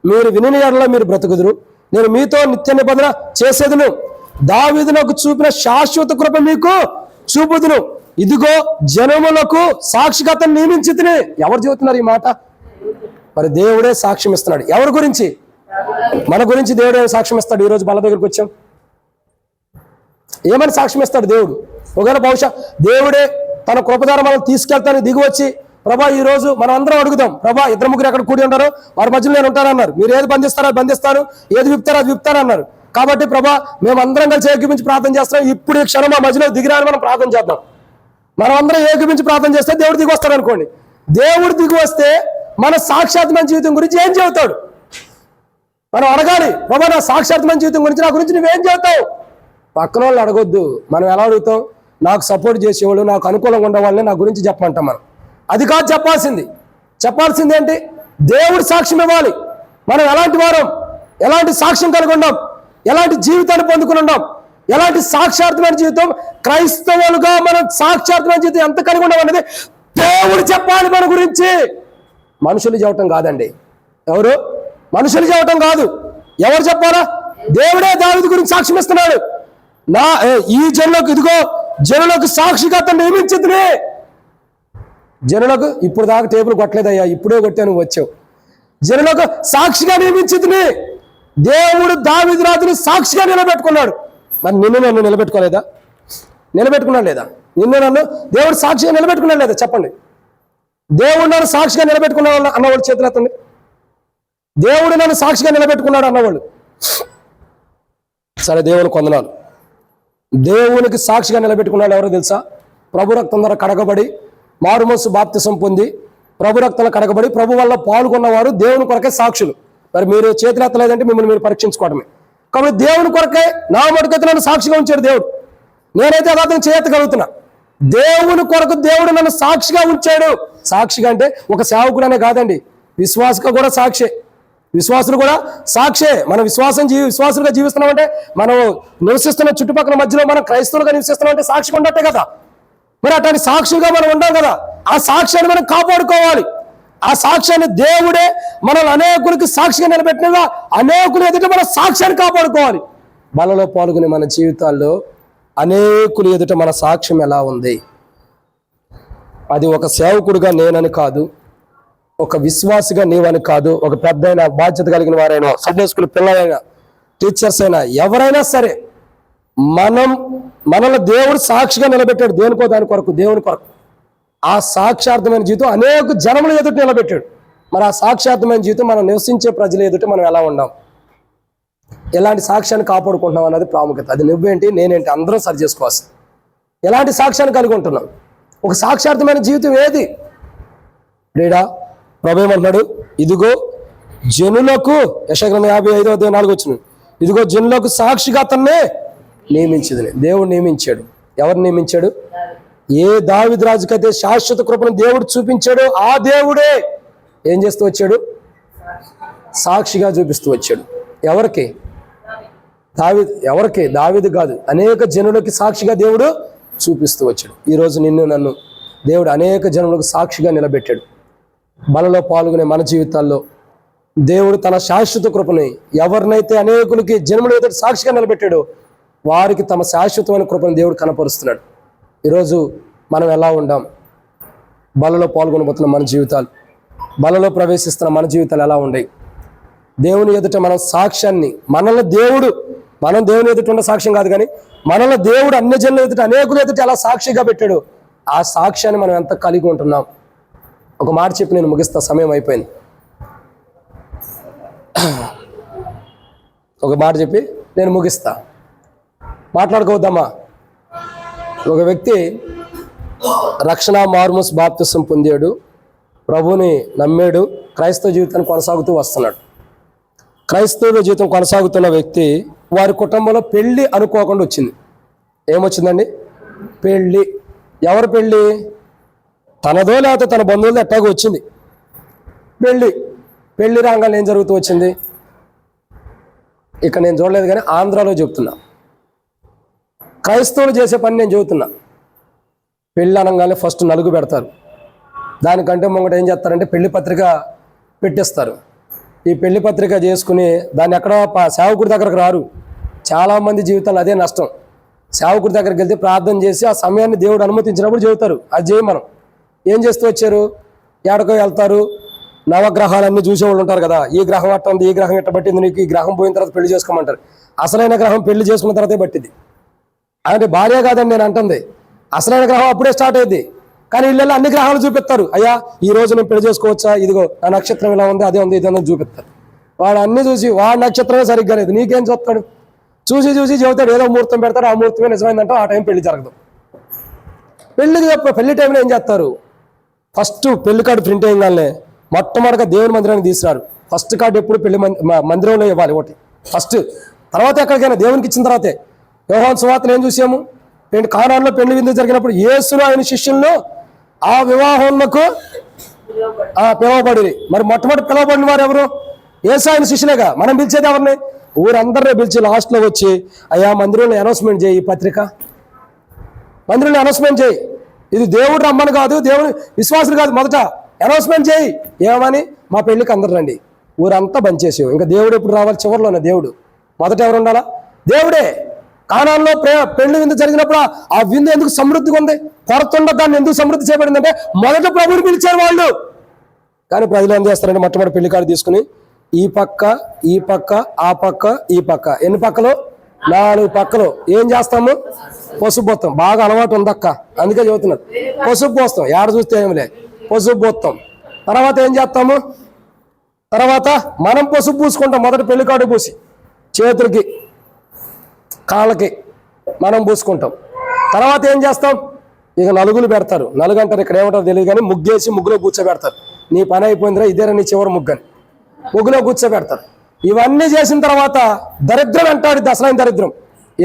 మీరు విని ఎడల మీరు బ్రతుకుదురు, నేను మీతో నిత్య నిబంధన చేసేదును, దావీదు నాకు చూపిన శాశ్వత కృప మీకు చూపుదును, ఇదిగో జనములకు సాక్షికతను నియమించితిని. ఎవరు చెబుతున్నారు ఈ మాట? మరి దేవుడే సాక్ష్యం ఇస్తున్నాడు. ఎవరి గురించి? మన గురించి దేవుడే సాక్ష్యం ఇస్తాడు. ఈరోజు బల దగ్గరికి వచ్చాం, ఏమని సాక్ష్యం ఇస్తాడు దేవుడు? ఒకవేళ బహుశా దేవుడే తన కృపధార మనం తీసుకెళ్తాను దిగి వచ్చి, ప్రభా ఈ రోజు మనం అందరం అడుగుదాం, ప్రభా 2-3 అక్కడ కూడి ఉంటారు, వారి మధ్యలో నేను ఉంటానన్నారు, మీరు ఏది బంధిస్తారో అది బంధిస్తాను, ఏది విప్తారో అది విప్తాను అన్నారు. కాబట్టి ప్రభా మేము అందరం కలిసి ఏకీపించి ప్రార్థన చేస్తాం. ఇప్పుడు ఈ క్షణం మా మధ్యలో దిగిరాని మనం ప్రార్థన చేద్దాం. మనం అందరం ఏకీపించి ప్రార్థన చేస్తే దేవుడు దిగి వస్తాడు అనుకోండి. దేవుడు దిగి వస్తే మన సాక్షాత్మైన జీవితం గురించి ఏం చెబుతాడు? మనం అడగాలి, ప్రభా నా సాక్షాత్మైన జీవితం గురించి నా గురించి నువ్వేం చెబుతావు? పక్కన వాళ్ళు అడగొద్దు. మనం ఎలా అడుగుతాం? నాకు సపోర్ట్ చేసేవాళ్ళు, నాకు అనుకూలంగా ఉండే వాళ్ళని నా గురించి చెప్పమంటాం. మనం అది కాదు చెప్పాల్సింది ఏంటి? దేవుడు సాక్ష్యం ఇవ్వాలి. మనం ఎలాంటి వారం, ఎలాంటి సాక్ష్యం కలిగి ఉన్నాం, ఎలాంటి జీవితాన్ని పొందుకుని ఉన్నాం, ఎలాంటి సాక్షాత్మైన జీవితం, క్రైస్తవులుగా మనం సాక్షాత్మైన జీవితం ఎంత కలిగి ఉన్నాం అనేది దేవుడు చెప్పాలి మన గురించి. మనుషులు చెప్పటం కాదండి. ఎవరు? మనుషులు చెప్పటం కాదు. ఎవరు చెప్పాలా? దేవుడే దావీదు గురించి సాక్ష్యం ఇస్తున్నాడు. ఈ జనులకు, ఇదిగో జనులకు సాక్షిగా నియమించింది. జనులకు ఇప్పుడు దాకా టేబుల్ కొట్టలేదయ్యా, ఇప్పుడే కొట్టే నువ్వు వచ్చావు. జనులకు సాక్షిగా నియమించింది. దేవుడు దావీదు రాజుని సాక్షిగా నిలబెట్టుకున్నాడు. మరి నిన్ను నన్ను నిలబెట్టుకోలేదా? నిలబెట్టుకున్నాడు లేదా? నిన్ను నన్ను దేవుడు సాక్షిగా నిలబెట్టుకున్నాడు లేదా? చెప్పండి. దేవుడు నన్ను సాక్షిగా నిలబెట్టుకున్నాడు అన్నవాళ్ళు చేతులు ఎత్తండి. దేవుడు నన్ను సాక్షిగా నిలబెట్టుకున్నాడు అన్నవాళ్ళు. సరే, దేవుని కొందనాలు. దేవునికి సాక్షిగా నిలబెట్టుకున్నాడు ఎవరో తెలుసా? ప్రభు రక్తం ద్వారా కడగబడి మారుమనస్సు బాప్తిసం పొంది ప్రభు రక్తంలో కడగబడి ప్రభు వల్ల పాల్గొన్నవారు దేవుని కొరకే సాక్షులు. మరి మీరు చేతులు ఎత్తలేదంటే మిమ్మల్ని మీరు పరీక్షించుకోవడమే. కాబట్టి దేవుని కొరకే నా మటుకైతే నన్ను సాక్షిగా ఉంచాడు దేవుడు. నేనైతే అదార్థం చేయగలుగుతున్నా. దేవుని కొరకు దేవుడు నన్ను సాక్షిగా ఉంచాడు. సాక్షిగా అంటే ఒక సేవకుడనే కాదండి, విశ్వాసగా కూడా సాక్షే. విశ్వాసులు కూడా సాక్షే. మనం విశ్వాసులుగా జీవిస్తున్నామంటే, మనం నివసిస్తున్న చుట్టుపక్కల మధ్యలో మనం క్రైస్తవులుగా నివసిస్తున్నామంటే సాక్షిగా ఉండట్టే కదా. మరి అట్లాంటి సాక్షులుగా మనం ఉండాలి కదా. ఆ సాక్ష్యాన్ని మనం కాపాడుకోవాలి. ఆ సాక్ష్యాన్ని దేవుడే మనల్ని అనేకులకి సాక్షిగా నిలబెట్టినగా అనేకులు ఎదుట మన సాక్ష్యాన్ని కాపాడుకోవాలి. బలలో పాల్గొనే మన జీవితాల్లో అనేకులు ఎదుట మన సాక్ష్యం ఎలా ఉంది? అది ఒక సేవకుడుగా నేనని కాదు, ఒక విశ్వాసిగా నీవని కాదు, ఒక పెద్దయినా బాధ్యత కలిగిన వారైనా, సండే స్కూల్ పిల్లలైనా, టీచర్స్ అయినా, ఎవరైనా సరే మనల్ని దేవుడు సాక్షిగా నిలబెట్టాడు. దేనికో దాని కొరకు, దేవుని కొరకు. ఆ సాక్షార్థమైన జీవితం అనేక జనముల ఎదుట నిలబెట్టాడు. మరి ఆ సాక్షార్థమైన జీవితం మనం నివసించే ప్రజల ఎదుట మనం ఎలా ఉన్నాం, ఎలాంటి సాక్ష్యాన్ని కాపాడుకుంటున్నాం అన్నది ప్రాముఖ్యత. అది నువ్వేంటి, నేనేంటి, అందరం సరి చేసుకోవాల్సింది. ఎలాంటి సాక్ష్యాన్ని కలిగి ఉంటున్నాం? ఒక సాక్షార్థమైన జీవితం ఏది? రీడా ప్రభు ఏమంటున్నాడు? ఇదిగో జనులకు, యెషయా 55:4 వచ్చింది, ఇదిగో జనులకు సాక్షిగా అతన్నే నియమించింది. దేవుడు నియమించాడు. ఎవరు నియమించాడు? ఏ దావీదు రాజుకైతే శాశ్వత కృపను దేవుడు చూపించాడో ఆ దేవుడే ఏం చేస్తూ వచ్చాడు? సాక్షిగా చూపిస్తూ వచ్చాడు. ఎవరికి? దావీదు కాదు, అనేక జనులకి సాక్షిగా దేవుడు చూపిస్తూ వచ్చాడు. ఈరోజు నిన్ను నన్ను దేవుడు అనేక జనులకు సాక్షిగా నిలబెట్టాడు. బలలో పాల్గొనే మన జీవితాల్లో దేవుడు తన శాశ్వత కృపని ఎవరినైతే అనేకులకి జన్మల ఎదుట సాక్షిగా నిలబెట్టాడో వారికి తమ శాశ్వతమైన కృపను దేవుడు కనపరుస్తున్నాడు. ఈరోజు మనం ఎలా ఉండాం? బలలో పాల్గొనబోతున్న మన జీవితాలు, బలలో ప్రవేశిస్తున్న మన జీవితాలు ఎలా ఉన్నాయి? దేవుని ఎదుట మనం సాక్ష్యాన్ని, మనల్ని దేవుడు మనం దేవుని ఎదుట ఉన్న సాక్ష్యం కాదు, కానీ మనలో దేవుడు అన్ని జనుల ఎదుట అనేకుల ఎదుట ఎలా సాక్షిగా పెట్టాడు, ఆ సాక్ష్యాన్ని మనం ఎంత కలిగి ఉంటున్నాం. ఒక మాట చెప్పి నేను ముగిస్తా, సమయం అయిపోయింది. ఒక మాట చెప్పి నేను ముగిస్తా, మాట్లాడుకోవద్దామా. ఒక వ్యక్తి రక్షణ మార్మోస్ బాప్తిసం పొందాడు, ప్రభువుని నమ్మాడు, క్రైస్తవ జీవితాన్ని కొనసాగుతూ వస్తున్నాడు. క్రైస్తవ జీవితం కొనసాగుతున్న వ్యక్తి వారి కుటుంబంలో పెళ్ళి అనుకోకుండా వచ్చింది. ఏమొచ్చిందండి? పెళ్ళి. ఎవరు పెళ్ళి? తనదో లేకపోతే తన బంధువులతో ఎట్టాగో వచ్చింది పెళ్ళి రాగానే ఏం జరుగుతూ వచ్చింది? ఇక్కడ నేను చూడలేదు కానీ ఆంధ్రాలో చెప్తున్నా, క్రైస్తవులు చేసే పని నేను చెబుతున్నా. పెళ్ళి అనగానే ఫస్ట్ నలుగు పెడతారు, దానికంటే ముంగట ఏం చేస్తారంటే పెళ్లి పత్రిక పెట్టిస్తారు. ఈ పెళ్లి పత్రిక చేసుకుని దాన్ని ఎక్కడ సేవకుడి దగ్గరకు రారు. చాలామంది జీవితాలు అదే నష్టం. సేవకుడి దగ్గరికి వెళ్తే ప్రార్థన చేసి ఆ సమయాన్ని దేవుడు అనుమతించినప్పుడు చెబుతారు, అది చేయి. మనం ఏం చేస్తూ వచ్చారు? ఎక్కడికో వెళ్తారు, నవగ్రహాలన్నీ చూసేవాళ్ళు ఉంటారు కదా, ఈ గ్రహం అట్ట ఉంది, ఈ గ్రహం ఎట్ట పట్టింది, నీకు ఈ గ్రహం పోయిన తర్వాత పెళ్లి చేసుకోమంటారు. అసలైన గ్రహం పెళ్లి చేసుకున్న తర్వాతే పట్టింది. అంటే భార్య కాదని నేను అంటుంది, అసలైన గ్రహం అప్పుడే స్టార్ట్ అయ్యింది. కానీ ఇళ్ళల్లో అన్ని గ్రహాలు చూపిస్తారు. అయ్యా ఈ రోజు నేను పెళ్లి చేసుకోవచ్చా, ఇదిగో నా నక్షత్రం ఇలా ఉంది, అదే ఉంది, ఇది ఉంది చూపిస్తారు. వాడు అన్ని చూసి వాడి నక్షత్రమే సరిగ్గా లేదు, నీకేం చూస్తాడు? చూసి చెబుతాడు, ఏదో ముహూర్తం పెడతాడు, ఆ ముహూర్తమే నిజమైందంటే ఆ టైం పెళ్లి జరగదు. పెళ్లి టైంలో ఏం చేస్తారు? ఫస్ట్ పెళ్లి కార్డు ప్రింట్ అయ్యగానే మొట్టమొదటిగా దేవుని మందిరానికి తీసుకురారు. ఫస్ట్ కార్డు ఎప్పుడు పెళ్లి మందిరంలో ఇవ్వాలి ఒకటి ఫస్ట్. తర్వాత ఎక్కడికైనా దేవునికి ఇచ్చిన తర్వాతే. యోహాను సువార్తలో ఏం చూసాము? కానానులో పెళ్లి విందు జరిగినప్పుడు యేసును ఆయన శిష్యులను ఆ వివాహంకు పిలవబడి, మరి మొట్టమొదటి పిలవబడిన వారు ఎవరు? యేసు ఆయన శిష్యులేగా. మనం పిలిచేది ఎవరిని? ఊరందరినీ పిలిచి లాస్ట్లో వచ్చి అయ్యా మందిరంలో అనౌన్స్మెంట్ చేయి, ఈ పత్రిక మందిరంలో అనౌన్స్మెంట్ చేయి, ఇది దేవుడు రమ్మని కాదు, దేవుడు విశ్వాసులు కాదు, మొదట అనౌన్స్మెంట్ చేయి. ఏమని? మా పెళ్లికి అందరు రండి. ఊరంతా బంచేసేవు. ఇంకా దేవుడు ఎప్పుడు రావాలి? చివరిలోనే దేవుడు. మొదట ఎవరు ఉండాలా? దేవుడే. కానాల్లో పెళ్లి విందు జరిగినప్పుడు ఆ విందు ఎందుకు సమృద్ధిగా ఉంది? కొరత దాన్ని ఎందుకు సమృద్ధి చేయబడిందంటే మొదట ప్రభువుని పిలిచారు వాళ్ళు. కానీ ప్రజలు ఏం చేస్తారంటే మొట్టమొదటి పెళ్లి కార్డు తీసుకుని ఈ పక్క ఈ పక్క ఆ పక్క ఈ పక్క, ఎన్ని పక్కలు? 4 పక్కలు. ఏం చేస్తాము? పసుపు పోస్తాం. బాగా అలవాటు ఉందక్క, అందుకే చెబుతున్నారు. పసుపు పోస్తాం, ఏడ చూస్తే ఏమిలే, పసుపు పోస్తాం. తర్వాత ఏం చేస్తాము? తర్వాత మనం పసుపు పూసుకుంటాం. మొదటి పెళ్లి కార్డు పూసి చేతులకి కాళ్ళకి మనం పూసుకుంటాం. తర్వాత ఏం చేస్తాం? ఇక నలుగులు పెడతారు. నలుగు అంటారు, ఇక్కడ ఏమంటారు తెలియదు కానీ ముగ్గేసి ముగ్గులో కూర్చోబెడతారు. నీ పని అయిపోయిందిరా, ఇదేరా నీ చివరి ముగ్గని ముగ్గులో కూర్చోబెడతారు. ఇవన్నీ చేసిన తర్వాత దరిద్రం అంటాడు, అసలైన దరిద్రం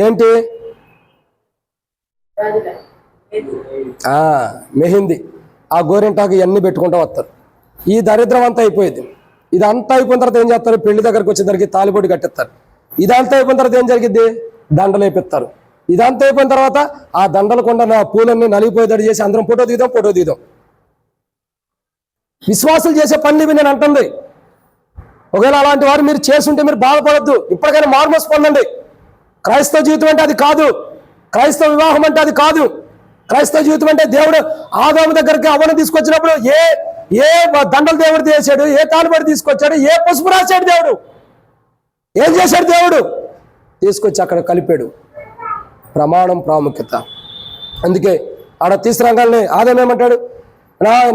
ఏంటి? మెహిందీ, ఆ గోరింటాకు ఇవన్నీ పెట్టుకుంటూ వస్తారు. ఈ దరిద్రం అంతా అయిపోయింది. ఇదంతా అయిపోయిన తర్వాత ఏం చేస్తారు? పెళ్లి దగ్గరికి వచ్చేసరికి తాలిబొడి కట్టిస్తారు. ఇదంతా అయిపోయిన తర్వాత ఏం జరిగిద్ది? దండలు వేపిస్తారు. ఇదంతా అయిపోయిన తర్వాత ఆ దండలు కొండ పూలన్నీ నలిగిపోయేటట్టు చేసి అందరం ఫోటో దిగుదాం. విశ్వాసులు చేసే పనులు ఇవి నేను అంటుంది. ఒకవేళ అలాంటి వారు మీరు చేసుంటే మీరు బాధపడద్దు. ఇప్పటికైనా మార్మోస్ పొందండి. క్రైస్తవ జీవితం అంటే అది కాదు. క్రైస్తవ వివాహం అంటే అది కాదు. క్రైస్తవ జీవితం అంటే దేవుడు ఆదాము దగ్గరికి అవ్వను తీసుకొచ్చినప్పుడు ఏ దండలు దేవుడు చేశాడు? ఏ తాలుబడి తీసుకొచ్చాడు? ఏ పసుపు రాశాడు దేవుడు? ఏం చేశాడు దేవుడు? తీసుకొచ్చి అక్కడ కలిపాడు. ప్రమాణం ప్రాముఖ్యత. అందుకే ఆడ తీసుకురాగానే ఆదాం ఏమంటాడు?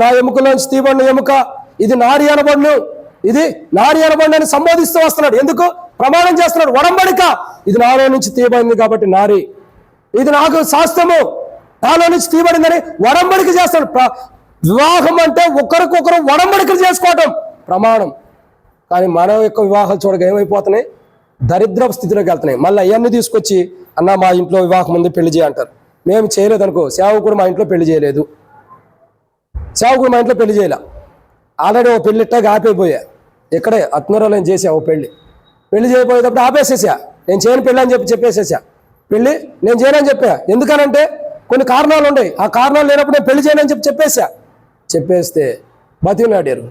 నా ఎముకలోంచి తీయబడిన ఎముక, ఇది నారి అనబడును, ఇది నారి అనబడిన అని సంబోధిస్తూ వస్తున్నాడు. ఎందుకు? ప్రమాణం చేస్తున్నాడు. ఒడంబడిక, ఇది నాలో నుంచి తీయబడింది కాబట్టి నారి, ఇది నాకు శాస్త్రము, నాలో నుంచి తీయబడిందని ఒడంబడిక చేస్తాడు. వివాహం అంటే ఒకరికొకరు ఒడంబడికలు చేసుకోవటం ప్రమాణం. కానీ మన యొక్క వివాహాలు చూడగా ఏమైపోతున్నాయి? దరిద్ర స్థితిలోకి వెళ్తున్నాయి. మళ్ళీ అవన్నీ తీసుకొచ్చి అన్న మా ఇంట్లో వివాహం ఉంది, పెళ్లి చేయంటారు. మేము చేయలేదు అనుకో, సేవకుడు మా ఇంట్లో పెళ్లి చేయలేదు, సేవకుడు మా ఇంట్లో పెళ్లి చేయలే, ఆల్రెడీ ఓ పెళ్లి ఇట్టాగా ఆపైపోయా. ఇక్కడే అత్మూరలో నేను చేసా ఓ పెళ్లి చేయబోయేటప్పుడు ఆపేసేసా. నేను చేయని పెళ్ళి అని చెప్పేసేసా. పెళ్లి నేను చేయనని చెప్పా. ఎందుకనంటే కొన్ని కారణాలు ఉన్నాయి. ఆ కారణాలు లేనప్పుడు నేను పెళ్లి చేయనని చెప్పేస్తే బతికినాడారు.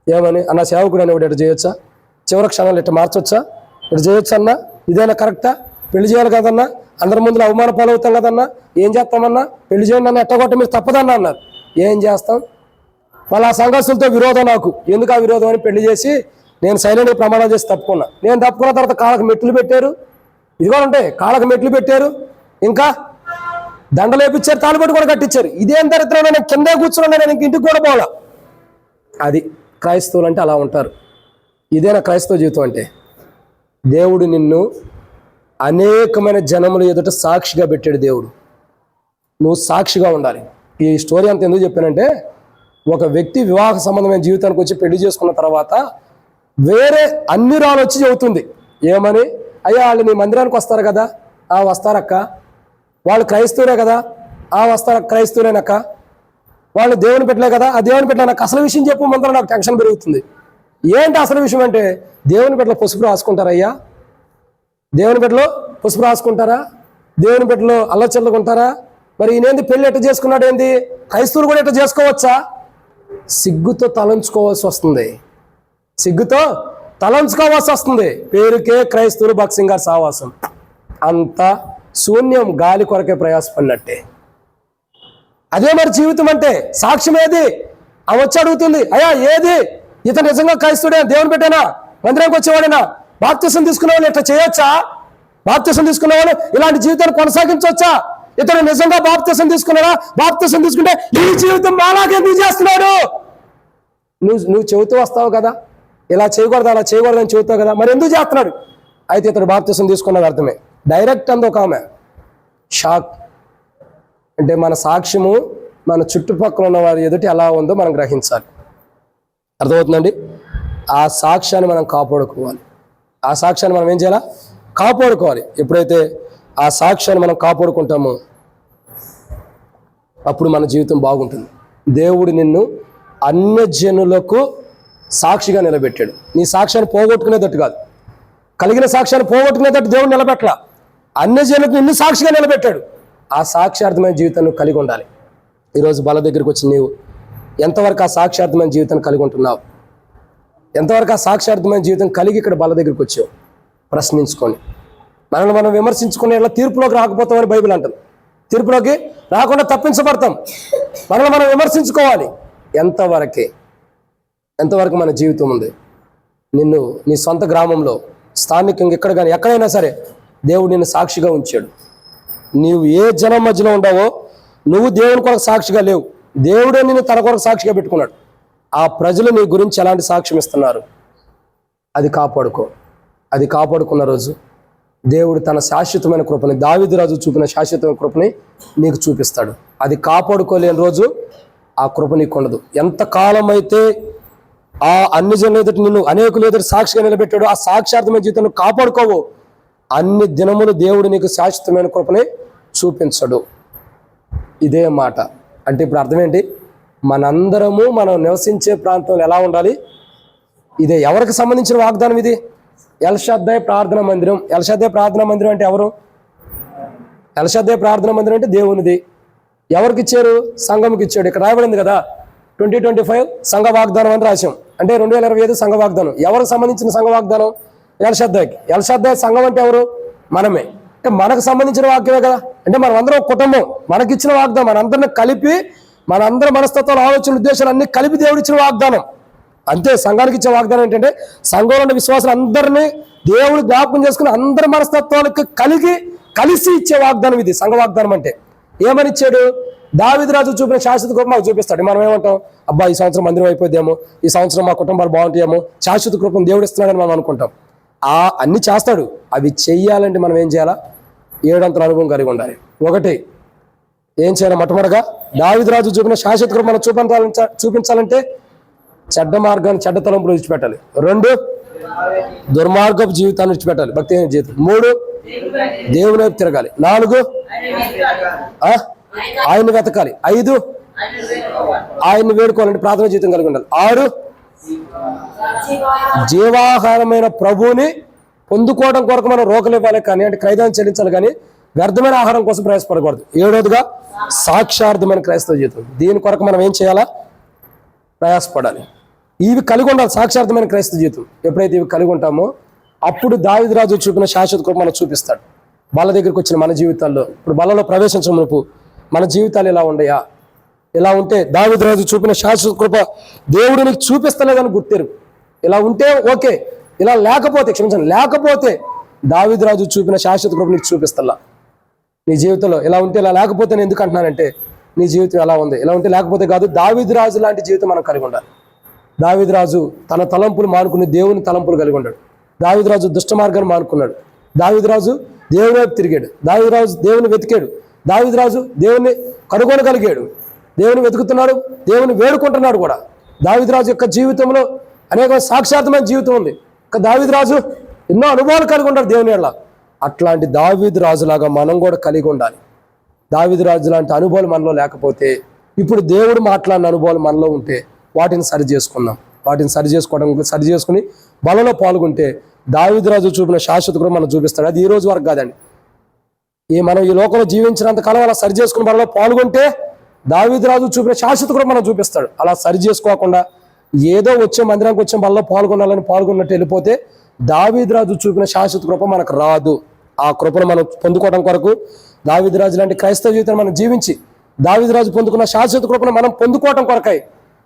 ఏమని? అన్న సేవకుడు అని ఇటు చేయొచ్చా? చివరి క్షణాలు ఇట్లా మార్చొచ్చా? ఇటు చేయొచ్చు అన్నా? ఇదేనా కరెక్టా? పెళ్లి చేయాలి కదన్నా, అందరి ముందు అవమాన పాలవుతాం కదన్నా, ఏం చేస్తామన్నా? పెళ్లి చేయండి అన్న, ఎట్టగొట్ట మీరు తప్పదన్నా అన్నారు. ఏం చేస్తాం? మళ్ళీ ఆ సంఘర్షులతో విరోధం నాకు. ఎందుకు ఆ విరోధం అని పెళ్లి చేసి నేను సైలెంట్గా ప్రమాణం చేసి తప్పుకున్నా. నేను తప్పుకున్న తర్వాత కాళ్ళకు మెట్లు పెట్టారు, ఇదిగో ఉంటాయి, కాళ్ళకు మెట్లు పెట్టారు, ఇంకా దండలు వేపించారు, తాళిబొట్టు కూడా కట్టించారు. ఇదేం దరిద్రం, నేను కిందే కూర్చున్నాను, నేను ఇంక ఇంటికి కూడా పోవాలా. అది క్రైస్తవులు అంటే అలా ఉంటారు. ఇదేనా క్రైస్తవ జీవితం అంటే? దేవుడు నిన్ను అనేకమైన జనముల ఎదుట సాక్షిగా పెట్టాడు దేవుడు. నువ్వు సాక్షిగా ఉండాలి. ఈ స్టోరీ అంత ఎందుకు చెప్పానంటే, ఒక వ్యక్తి వివాహ సంబంధమైన జీవితానికి వచ్చి పెళ్లి చేసుకున్న తర్వాత వేరే అన్ని రాళ్ళు వచ్చి చెబుతుంది ఏమని, అయ్యా వాళ్ళు నీ మందిరానికి వస్తారు కదా, వస్తారక్క. వాళ్ళు క్రైస్తవులే కదా, వస్తారు, క్రైస్తవులేనక్క. వాళ్ళు దేవుని పెట్టలే కదా, ఆ దేవుని పెట్టలే. నాకు అసలు విషయం చెప్పు ముందర, నాకు టెన్షన్ పెరుగుతుంది. ఏంటి అసలు విషయం అంటే, దేవుని పెట్టలో పసుపు రాసుకుంటారయ్యా, దేవుని పెట్టలో పసుపు రాసుకుంటారా, దేవుని పెట్టలో అల్లచల్లుకుంటారా? మరి ఈయనేంది పెళ్ళి ఎట్ట చేసుకున్నాడు, ఏంది క్రైస్తవులు కూడా ఎట్ట చేసుకోవచ్చా? సిగ్గుతో తలంచుకోవాల్సి వస్తుంది, సిగ్గుతో తలంచుకోవాల్సి వస్తుంది. పేరుకే క్రైస్తవులు భక్సింగ్ గారు సావాసం. అంత శూన్యం, గాలి కొరకే ప్రయాసపడినట్టే. అదే మరి జీవితం అంటే. సాక్ష్యం ఏది? ఆమె వచ్చి అడుగుతుంది, అయ్యా ఏది ఇతను నిజంగా క్రైస్తవుడే, దేవుని పెట్టేనా, మందిరానికి వచ్చేవాడేనా, బాప్తిసం తీసుకున్న వాళ్ళు ఇట్లా చేయొచ్చా, బాప్తిసం తీసుకున్న వాళ్ళు ఇలాంటి జీవితాన్ని కొనసాగించవచ్చా, ఇతను నిజంగా బాప్తిసం తీసుకున్నారా, బాప్తిసం తీసుకుంటే ఈ జీవితం మాలాగే ఎందుకు చేస్తున్నాడు? నువ్వు చెబుతూ వస్తావు కదా, ఇలా చేయకూడదు అలా చేయకూడదు అని చెబుతావు కదా, మరి ఎందుకు చేస్తున్నాడు? అయితే ఇతను బాప్తిసం తీసుకున్నది అర్థమే. డైరెక్ట్ అంది ఒక ఆమె. షాక్. అంటే మన సాక్ష్యము మన చుట్టుపక్కల ఉన్న వారి ఎదుటి ఎలా ఉందో మనం గ్రహించాలి. అర్థమవుతుందండి? ఆ సాక్ష్యాన్ని మనం కాపాడుకోవాలి. ఆ సాక్ష్యాన్ని మనం ఏం చేయాలా? కాపాడుకోవాలి. ఎప్పుడైతే ఆ సాక్ష్యాన్ని మనం కాపాడుకుంటామో అప్పుడు మన జీవితం బాగుంటుంది. దేవుడు నిన్ను అన్యజనులకు సాక్షిగా నిలబెట్టాడు. నీ సాక్ష్యాన్ని పోగొట్టుకునేటట్టు కాదు, కలిగిన సాక్ష్యాన్ని పోగొట్టుకునేటట్టు దేవుడు నిలబెట్టలా. అన్యజనులకు నిన్ను సాక్షిగా నిలబెట్టాడు. ఆ సాక్ష్యార్థమైన జీవితాన్ని నువ్వు కలిగి ఉండాలి. ఈరోజు బల దగ్గరికి వచ్చి నీవు ఎంతవరకు ఆ సాక్ష్యార్థమైన జీవితాన్ని కలిగి ఉంటున్నావు? ఎంతవరకు ఆ సాక్ష్యార్థమైన జీవితం కలిగి ఇక్కడ బల దగ్గరికి వచ్చావు? ప్రశ్నించుకోండి. మనల్ని మనం విమర్శించుకునే ఇలా తీర్పులోకి రాకపోతామని బైబిల్ అంటుంది. తీర్పులోకి రాకుండా తప్పించబడతాం. మనల్ని మనం విమర్శించుకోవాలి. ఎంతవరకు మన జీవితం ఉంది? నిన్ను నీ సొంత గ్రామంలో, స్థానికంగా ఎక్కడ కానీ ఎక్కడైనా సరే దేవుడు నిన్ను సాక్షిగా ఉంచాడు. నీవు ఏ జనం మధ్యలో ఉండవో నువ్వు దేవుని కొరకు సాక్షిగా లేవు. దేవుడే నిన్ను తన కొరకు సాక్షిగా పెట్టుకున్నాడు. ఆ ప్రజలు నీ గురించి ఎలాంటి సాక్ష్యం ఇస్తున్నారు, అది కాపాడుకో. అది కాపాడుకున్న రోజు దేవుడు తన శాశ్వతమైన కృపని, దావీదు రాజు చూపిన శాశ్వతమైన కృపని నీకు చూపిస్తాడు. అది కాపాడుకోలేని రోజు ఆ కృప నీకు ఉండదు. ఎంతకాలం అయితే ఆ అన్ని జనుల ఎదుటి నిన్ను అనేకులు ఎదుటి సాక్షిగా నిలబెట్టాడు, ఆ సాక్షార్థమైన జీవితాన్ని కాపాడుకోవు, అన్ని దినములు దేవుడు నీకు శాశ్వతమైన కృపని చూపించడు. ఇదే మాట అంటే ఇప్పుడు అర్థం ఏంటి? మనందరము మనం నివసించే ప్రాంతంలో ఎలా ఉండాలి? ఇదే. ఎవరికి సంబంధించిన వాగ్దానం ఇది? ఎల్షద్దాయ్ ప్రార్థనా మందిరం. ఎల్షద్దాయ్ ప్రార్థనా మందిరం అంటే ఎవరు? ఎల్షద్దాయ్ ప్రార్థనా మందిరం అంటే దేవునిది. ఎవరికి ఇచ్చారు? సంఘంకి ఇచ్చాడు. ఇక్కడ రాయబడింది కదా 2025 సంఘ వాగ్దానం అని రాశాం. అంటే 2025 సంఘ వాగ్దానం. ఎవరికి సంబంధించిన సంఘ వాగ్దానం? ఎల్షద్దాయ్కి. ఎల్షద్దాయ్ సంఘం అంటే ఎవరు? మనమే. అంటే మనకు సంబంధించిన వాక్యమే కదా. అంటే మనం అందరం ఒక కుటుంబం. మనకిచ్చిన వాగ్దానం మనందరిని కలిపి, మనందరి మనస్తత్వాలు, ఆలోచన, ఉద్దేశాలు అన్ని కలిపి దేవుడు ఇచ్చిన వాగ్దానం. అంతే. సంఘానికి ఇచ్చే వాగ్దానం ఏంటంటే సంఘంలో ఉన్న విశ్వాసాలు అందరినీ దేవుడు జ్ఞాపకం చేసుకుని అందరి మనస్తత్వాలకు కలిసి ఇచ్చే వాగ్దానం ఇది సంఘ వాగ్దానం అంటే. ఏమని ఇచ్చాడు? దావీదు రాజు చూపిన శాశ్వత కృప మాకు చూపిస్తాడు. మనం ఏమంటాం? అబ్బా ఈ సంవత్సరం మందిరం అయిపోద్దేమో, ఈ సంవత్సరం మా కుటుంబాలు బాగుంటాయేమో, శాశ్వత కృపను దేవుడు ఇస్తున్నాడని మనం అనుకుంటాం. అన్ని చేస్తాడు. అవి చెయ్యాలంటే మనం ఏం చేయాలా? 7 అంతల అనుభవం కలిగి ఉండాలి. ఒకటి, ఏం చేయాలి? మొట్టమొదటిగా దావీదు రాజు చూపిన శాశ్వత కృప మనం చూపించాలంటే చెడ్డ మార్గాన్ని, చెడ్డ తలంపులు విడిచిపెట్టాలి. 2, దుర్మార్గపు జీవితాన్ని విడిచిపెట్టాలి, భక్తిహీన జీవితం. 3, దేవుని వైపు తిరగాలి. 4, ఆయన్ని వెతకాలి. 5, ఆయన్ని వేడుకోవాలంటే ప్రార్థన జీవితం కలిగి ఉండాలి. 6, జీవాహారమైన ప్రభువుని పొందుకోవడం కొరకు మనం రోకలు ఇవ్వాలి, కానీ అంటే క్రైదాన్ని చెల్లించాలి, కానీ వ్యర్థమైన ఆహారం కోసం ప్రయాసపడకూడదు. 7వదిగా సాక్షార్థమైన క్రైస్తవ జీవితం. దీని కొరకు మనం ఏం చేయాలా? ప్రయాసపడాలి. ఇవి కలిగి ఉండాలి. సాక్షార్థమైన క్రైస్తవ జీవితం ఎప్పుడైతే ఇవి కలిగి ఉంటామో అప్పుడు దావీదు రాజు చూపిన శాశ్వత కృప మనం చూపిస్తాడు. బల దగ్గరికి వచ్చిన మన జీవితాల్లో, ఇప్పుడు బలలో ప్రవేశించమునుపు మన జీవితాలు ఎలా ఉండయా? ఇలా ఉంటే దావీదు రాజు చూపిన శాశ్వత కృప దేవుడు నీకు చూపిస్తలేదని గుర్తెరు. ఇలా ఉంటే ఓకే, ఇలా లేకపోతే, క్షమించండి, లేకపోతే దావీదు రాజు చూపిన శాశ్వత కృప నీకు చూపిస్తల్లా. నీ జీవితంలో ఇలా ఉంటే ఇలా లేకపోతే నేను ఎందుకు అంటున్నానంటే నీ జీవితం ఎలా ఉంది, ఇలా ఉంటే లేకపోతే కాదు. దావీదు రాజు లాంటి జీవితం మనం కలిగి ఉండాలి. దావీదు రాజు తన తలంపులు మానుకుని దేవుని తలంపులు కలిగి ఉన్నాడు. దావీదు రాజు దుష్ట మార్గాన్ని మానుకున్నాడు. దావీదు రాజు దేవుని వైపు తిరిగాడు. దావీదు రాజు దేవుని వెతికాడు. దావీదు రాజు దేవుని కనుగొనగలిగాడు. దేవుని వెతుకుతున్నాడు, దేవుని వేడుకుంటున్నాడు కూడా. దావీదు రాజు యొక్క జీవితంలో అనేక సాక్షాత్మైన జీవితం ఉంది. దావీదు రాజు ఎన్నో అనుభవాలు కలిగి ఉన్నాడు దేవుని వల్ల. అట్లాంటి దావీదు రాజులాగా మనం కూడా కలిగి ఉండాలి. దావీదు రాజు లాంటి అనుభవాలు మనలో లేకపోతే, ఇప్పుడు దేవుడు మాట్లాడిన అనుభవాలు మనలో ఉంటే వాటిని సరి చేసుకుందాం. వాటిని సరి చేసుకుని బలలో పాల్గొంటే దావీదు రాజు చూపిన శాశ్వత కూడా మనం చూపిస్తాడు. అది ఈ రోజు వరకు కాదండి. మనం ఈ లోకంలో జీవించినంత కాలం అలా సరి చేసుకుని బలలో పాల్గొంటే దావీదు రాజు చూపిన శాశ్వత కూడా మనం చూపిస్తాడు. అలా సరి చేసుకోకుండా ఏదో వచ్చే మందిరానికి వచ్చే బలలో పాల్గొన్నట్టు వెళ్ళిపోతే దావీదు రాజు చూపిన శాశ్వత కృప మనకు రాదు. ఆ కృపను మనం పొందుకోవడం కొరకు దావీదు రాజు లాంటి క్రైస్తవ జీవితాన్ని మనం జీవించి దావీదు రాజు పొందుకున్న శాశ్వత కృపను మనం పొందుకోవడం కొరకై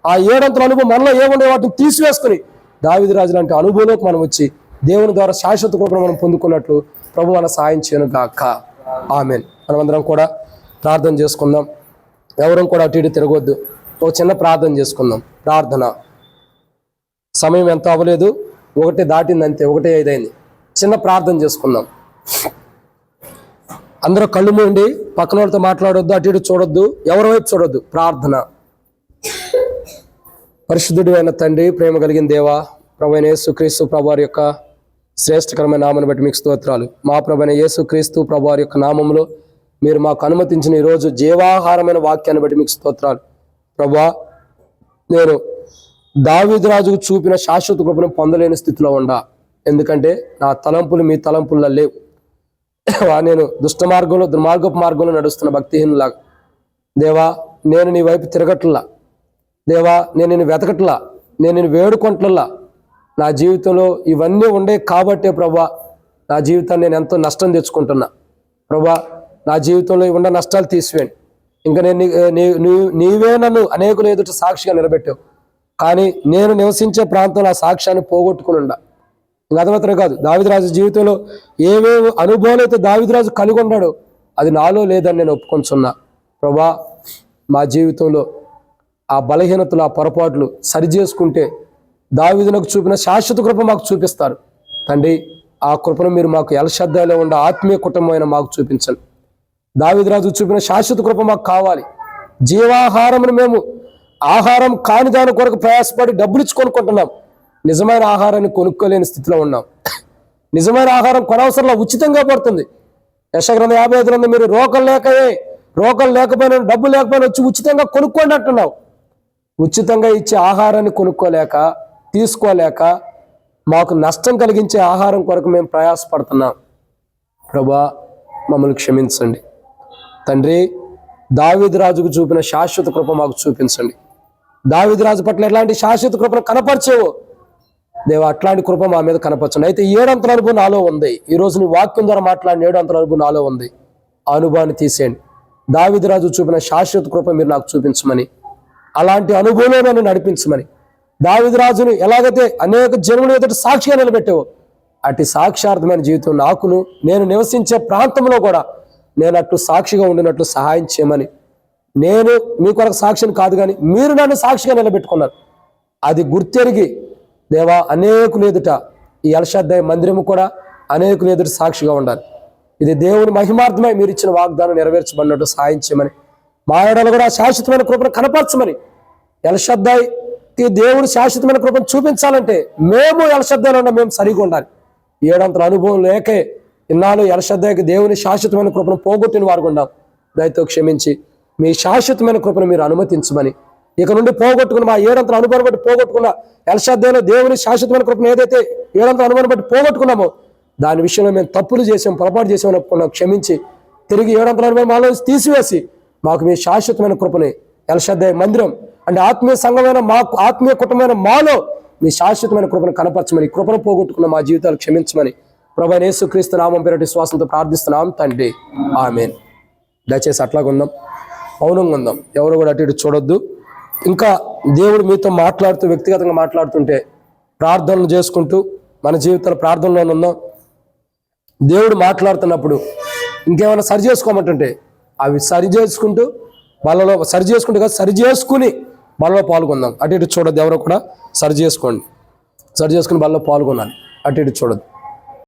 ఆ 7 అనుభవం మనలో ఏముండే వాటిని తీసివేసుకుని దావీదు రాజు లాంటి అనుభవంలోకి మనం వచ్చి దేవుని ద్వారా శాశ్వత కృపను మనం పొందుకున్నట్లు ప్రభు మన సాయం చేయను గాక. ఆమేన్. మనమందరం కూడా ప్రార్థన చేసుకుందాం. ఎవరం కూడా అటు ఇటు తిరగొద్దు. ఒక చిన్న ప్రార్థన చేసుకుందాం. ప్రార్థన సమయం ఎంత అవ్వలేదు, 1 దాటిందంతే, 1:05 అయింది. చిన్న ప్రార్థన చేసుకుందాం. అందరూ కళ్ళు మూయండి. పక్కన వాళ్ళతో మాట్లాడొద్దు, అటు ఇటు చూడొద్దు, ఎవరి వైపు చూడొద్దు. ప్రార్థన. పరిశుద్ధుడు అయిన తండ్రి, ప్రేమ కలిగిన దేవా, ప్రభువైన యేసుక్రీస్తు ప్రభువారి యొక్క శ్రేష్టకరమైన నామాన్ని బట్టి మీకు స్తోత్రాలు. మా ప్రభువైన యేసుక్రీస్తు ప్రభువారి యొక్క నామంలో మీరు మాకు అనుమతించిన ఈరోజు జీవాహారమైన వాక్యాన్ని బట్టి మీకు స్తోత్రాలు. ప్రభువా, నేను దావీదు రాజుకు చూపిన శాశ్వత కృపను పొందలేని స్థితిలో ఉండా. ఎందుకంటే నా తలంపులు మీ తలంపుల్లో లేవు. నేను దుర్మార్గపు మార్గంలో నడుస్తున్న భక్తిహీనులాగా. దేవా, నేను నీ వైపు తిరగట్లా. దేవా, నేను నిన్ను వెతకట్లా, నేను నిన్ను వేడుకుంటల్లా. నా జీవితంలో ఇవన్నీ ఉండే కాబట్టే ప్రభా నా జీవితాన్ని నేను ఎంతో నష్టం తెచ్చుకుంటున్నా. ప్రభా, నా జీవితంలో ఉన్న నష్టాలు తీసివేయండి. ఇంకా నీవే నన్ను అనేకులు ఎదుట సాక్షిగా నిలబెట్టావు. కానీ నేను నివసించే ప్రాంతంలో ఆ సాక్ష్యాన్ని పోగొట్టుకుని ఉండా. ఇంకా అది మాత్రమే కాదు, దావీదు రాజు జీవితంలో ఏవేవి అనుభవాలు అయితే దావీదు రాజు కలిగి ఉన్నాడో అది నాలో లేదని నేను ఒప్పుకొంచున్నా. ప్రభా, మా జీవితంలో ఆ బలహీనతలు, ఆ పొరపాట్లు సరి చేసుకుంటే దావీదునకు చూపిన శాశ్వత కృప మాకు చూపిస్తారు. తండ్రి, ఆ కృపను మీరు మాకు ఎల్షద్దాయిలో ఉండే ఆత్మీయ కుటుంబమైన మాకు చూపించండి. దావీదు రాజు చూపిన శాశ్వత కృప మాకు కావాలి. జీవాహారమును మేము ఆహారం కాని దాని కొరకు ప్రయాసపడి డబ్బులు ఇచ్చి కొనుక్కుంటున్నాం. నిజమైన ఆహారాన్ని కొనుక్కోలేని స్థితిలో ఉన్నాం. నిజమైన ఆహారం కొనవసరంలో ఉచితంగా పడుతుంది. యెషయా 55 మీరు రోకలు లేకపోయినా డబ్బు లేకపోయినా వచ్చి ఉచితంగా కొనుక్కోండి అంటున్నావు. ఉచితంగా ఇచ్చే ఆహారాన్ని తీసుకోలేక మాకు నష్టం కలిగించే ఆహారం కొరకు మేము ప్రయాసపడుతున్నాం. ప్రభా, మమ్మల్ని క్షమించండి. తండ్రి, దావీదు రాజుకు చూపిన శాశ్వత కృప మాకు చూపించండి. దావీదు రాజు పట్ల ఎలాంటి శాశ్వత కృపను కనపరిచేవో దేవా, అట్లాంటి కృప మా మీద కనపరచండి. అయితే 7 అనుభవం నాలో ఉంది. ఈరోజు నీ వాక్యం ద్వారా మాట్లాడిన 7 అనుభవం నాలో ఉంది. ఆ అనుభవాన్ని తీసేయండి. దావీదు రాజు చూపిన శాశ్వత కృప మీరు నాకు చూపించమని, అలాంటి అనుభవంలో నన్ను నడిపించమని, దావీదు రాజును ఎలాగైతే అనేక జనుల ఎదుట సాక్షిగా నిలబెట్టావో అటు సాక్షార్థమైన జీవితం నాకును, నేను నివసించే ప్రాంతంలో కూడా నేను అటు సాక్షిగా ఉండినట్లు సహాయం చేయమని. నేను మీ కొరకు సాక్షిని కాదు కానీ మీరు నన్ను సాక్షిగా నిలబెట్టుకున్నారు. అది గుర్తెరిగి దేవా, అనేకులు ఎదుట ఈ ఎల్షద్దాయి మందిరము కూడా అనేకులు ఎదుట సాక్షిగా ఉండాలి. ఇది దేవుని మహిమార్థమై మీరు ఇచ్చిన వాగ్దానం నెరవేర్చబడినట్టు సహాయం చేయమని, మా ఏడలో కూడా శాశ్వతమైన కృపను కనపరచమని. ఎల్షద్దాయికి దేవుడు శాశ్వతమైన కృపను చూపించాలంటే మేము ఎల్షద్దాయిలో ఉన్న మేము సరిగా ఉండాలి. 7 అనుభవం లేకే ఇన్నాళ్ళు ఎల్షద్దాయికి దేవుని శాశ్వతమైన కృపను పోగొట్టిన వారు ఉన్నాం. దయతో క్షమించి మీ శాశ్వతమైన కృపను మీరు అనుమతించమని, ఇక నుండి పోగొట్టుకున్న మా 7 అనుభవం బట్టి పోగొట్టుకున్న ఎల్షద్దాయిలో దేవుని శాశ్వతమైన కృపను ఏదైతే 7 అనుభవం బట్టి పోగొట్టుకున్నామో దాని విషయంలో మేము తప్పులు చేసాం, పొరపాటు చేసామని ఒప్పుకున్నాం. క్షమించి తిరిగి 7 అనుభవం మాలో తీసివేసి మాకు మీ శాశ్వతమైన కృపని ఎల్షద్దాయి మందిరం అంటే ఆత్మీయ సంఘమైన మాకు ఆత్మీయ కుటుంబమైన మాలో మీ శాశ్వతమైన కృపను కనపరచమని, కృపను పోగొట్టుకున్న మా జీవితాలు క్షమించమని ప్రభువైన యేసుక్రీస్తు నామం పేరిట విశ్వాసంతో ప్రార్థిస్తున్నాం తండ్రి. ఆమేన్. దయచేసి అట్లాగా ఉందాం, మౌనంగా ఉందాం. ఎవరు కూడా అటు ఇటు చూడొద్దు. ఇంకా దేవుడు మీతో మాట్లాడుతూ వ్యక్తిగతంగా మాట్లాడుతుంటే ప్రార్థనలు చేసుకుంటూ మన జీవితాల ప్రార్థనలో ఉందాం. దేవుడు మాట్లాడుతున్నప్పుడు ఇంకేమైనా సరి చేసుకోమంటుంటే అవి సరి చేసుకుంటూ వాళ్ళలో సరి చేసుకుంటూ కాదు, సరి చేసుకుని వాళ్ళలో పాల్గొందాం. అటు ఇటు చూడద్దు, ఎవరో కూడా సరి చేసుకోండి, సరి చేసుకుని వాళ్ళలో పాల్గొనాలి. అటు ఇటు చూడద్దు.